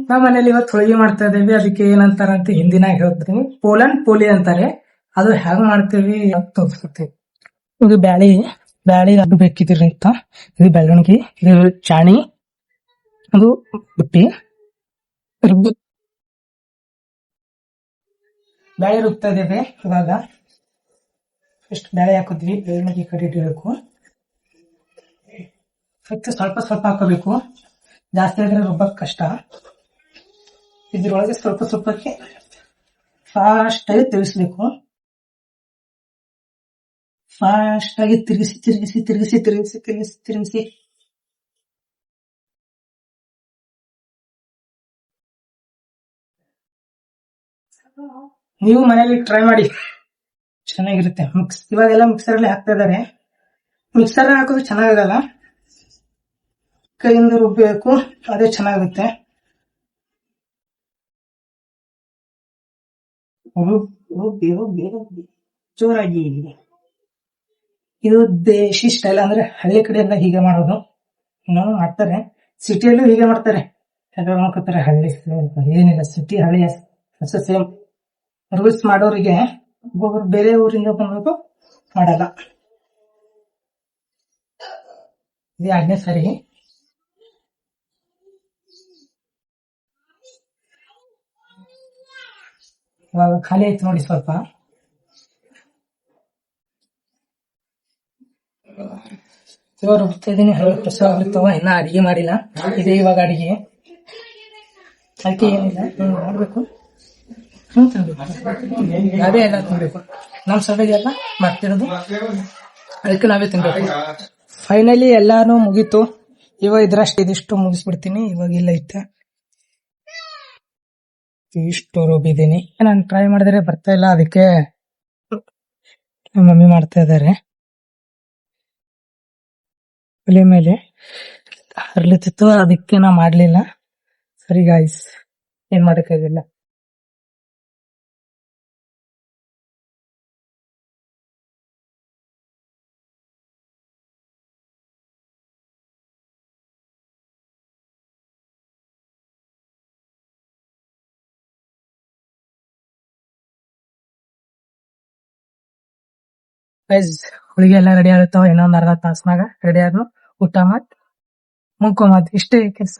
ನಮ್ಮ ಮನೇಲಿ ಇವತ್ತು ಹೋಳಿಗೆ ಮಾಡ್ತಾ ಇದ್ದೀವಿ. ಅದಕ್ಕೆ ಏನಂತಾರ ಅಂತ ಹಿಂದಿನಾಗ ಹೇಳ್ತೀನಿ. ಪೋಲನ್ ಪೋಲಿ ಅಂತಾರೆ. ಅದು ಹೆಂಗ್ ಮಾಡ್ತೀವಿ ಅಂತ ತೋರಿಸ್ಕೊತೀವಿ. ಇದು ಬ್ಯಾಳಿ ಅದು ಬೇಕಿದ್ರಿ ಅಂತ. ಇದು ಬೆಳ್ಳುಳ್ಳಿ, ಇದು ಚಾಣಿ, ಅದು ಬುಟ್ಟಿ ಬ್ಯಾಳಿ ರುಬ್ತಾ ಇದ್ದೇವೆ. ಇವಾಗ ಫಸ್ಟ್ ಬ್ಯಾಳೆ ಹಾಕಿದ್ವಿ. ಬೆಳ್ಳುಳ್ಳಿ ಕಡಿ ಇಡಬೇಕು. ಸ್ವಲ್ಪ ಸ್ವಲ್ಪ ಹಾಕೋಬೇಕು. ಜಾಸ್ತಿ ಆದ್ರೆ ರುಬ್ಬಕ್ ಕಷ್ಟ. ಇದ್ರೊಳಗೆ ಸ್ವಲ್ಪ ಸ್ವಲ್ಪಕ್ಕೆ ಫಾಸ್ಟ್ ಆಗಿ ತಿರುಗಿಸ್ಬೇಕು. ಫಾಸ್ಟ್ ಆಗಿ ತಿರುಗಿಸಿ ತಿರುಗಿಸಿ ತಿರುಗಿಸಿ ತಿರುಗಿಸಿ ತಿರುಗಿಸಿ ತಿರುಗಿಸಿ ನೀವು ಮನೇಲಿ ಟ್ರೈ ಮಾಡಿ, ಚೆನ್ನಾಗಿರುತ್ತೆ. ಇವಾಗೆಲ್ಲ ಮಿಕ್ಸರ್ ಅಲ್ಲಿ ಹಾಕ್ತಾ ಇದಾರೆ. ಮಿಕ್ಸರ್ ಹಾಕೋದು ಚೆನ್ನಾಗಲ್ಲ, ಕೈಯಿಂದ ರುಬ್ಬಬೇಕು, ಅದೇ ಚೆನ್ನಾಗುತ್ತೆ. ಜೋರಾಗಿ. ಇದು ದೇಶಿ ಸ್ಟೈಲ್, ಅಂದ್ರೆ ಹಳ್ಳಿ ಕಡೆ ಎಲ್ಲ ಹೀಗೆ ಮಾಡೋದು. ನಾವು ಮಾಡ್ತಾರೆ, ಸಿಟಿಯಲ್ಲೂ ಹೀಗೆ ಮಾಡ್ತಾರೆ. ಮಾಡ್ಕೊತಾರೆ. ಹಳ್ಳಿ ಏನಿಲ್ಲ, ಸಿಟಿ ಹಳ್ಳಿ ಸೇಮ್. ರೂಲ್ಸ್ ಮಾಡೋರಿಗೆ ಒಬ್ಬೊಬ್ರು ಬೇರೆ ಊರಿಂದ ಬಂದು ಮಾಡಲ್ಲ. ಇದು 2ನೇ ಸರಿ. ಇವಾಗ ಖಾಲಿ ಆಯ್ತು ನೋಡಿ ಸ್ವಲ್ಪ. ಇವಾಗ ರುಬ್ತಾ ಇದೀನಿ. ಆಗಿರ್ತಾವ, ಇನ್ನ ಅಡಿಗೆ ಮಾಡಿಲ್ಲ. ಇದೇ ಇವಾಗ ಅಡಿಗೆ. ಅದಕ್ಕೆ ಏನಿಲ್ಲ, ಮಾಡ್ಬೇಕು. ನಾವೇ ಎಲ್ಲ ತಿನ್ಬೇಕು. ನಮ್ ಸಭೆಗೆಲ್ಲ ಮಾಡ್ತಿರೋದು, ಅದಕ್ಕೆ ನಾವೇ ತಿನ್ಬೇಕು. ಫೈನಲಿ ಎಲ್ಲಾನು ಮುಗೀತು. ಇವಾಗ ಇದಿಷ್ಟು ಮುಗಿಸ್ಬಿಡ್ತೀನಿ. ಇವಾಗ ಇಲ್ಲ ಇತ್ತೆ ಇಷ್ಟು ರುಬ್ಬಿದ್ದೀನಿ. ನಾನು ಟ್ರೈ ಮಾಡಿದ್ರೆ ಬರ್ತಾ ಇಲ್ಲ, ಅದಕ್ಕೆ ನಮ್ಮ ಮಮ್ಮಿ ಮಾಡ್ತಾ ಇದಾರೆ. ಒಲೆ ಮೇಲೆ ಹರ್ಲಿತಿತ್ತು, ಅದಕ್ಕೆ ನಾ ಮಾಡ್ಲಿಲ್ಲ. ಸರಿ ಗಾಯ್ಸ್, ಏನ್ ಮಾಡಕ್ಕಾಗಿಲ್ಲ. ಹೋಳಿಗೆ ಎಲ್ಲ ರೆಡಿ ಆಗುತ್ತಾವ. ಇನ್ನೊಂದ್ ಅರ್ಧ ತಾಸ್ನಾಗ ರೆಡಿ ಆದ್ನು. ಊಟ ಮಾಡ್ ಮುಗ್ಕೊಂಬದ್, ಇಷ್ಟೇ ಕೆಲ್ಸ.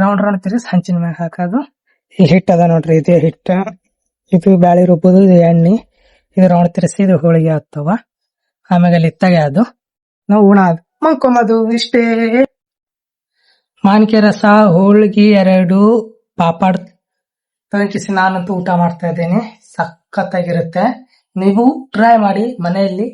ರೌಂಡ್ ತಿರ್ಗಿಸ್ ಹಂಚಿನ ಮ್ಯಾಗ ಹಾಕೋದು. ಈ ಹಿಟ್ ಅದ ನೋಡ್ರಿ, ಇದೇ ಹಿಟ್ಟ. ಇದು ಬ್ಯಾಳಿ ರುಬ್ಬೋದು, ಇದು ಎಣ್ಣೆ. ಇದು ರೌಂಡ್ ತಿರ್ಸಿ ಇದು ಹೋಳಿಗೆ ಆಗ್ತಾವ. ಆಮ್ಯಾಗ ಲಿತ್ತಾಗೆ ಅದು ನಾವು ಉಣಾದ್ ಮಂಕೊಂಬದು, ಇಷ್ಟೇ. ಮಾನ್ಕೆ ರಸ, ಹೋಳಿಗೆ 2, ಪಾಪಡ್ ನಾನಂತೂ ಊಟ ಮಾಡ್ತಾ ಇದ್ದೇನೆ. ಸಖತ್ತಾಗಿರುತ್ತೆ. ನೀವು ಟ್ರೈ ಮಾಡಿ ಮನೆಯಲ್ಲಿ.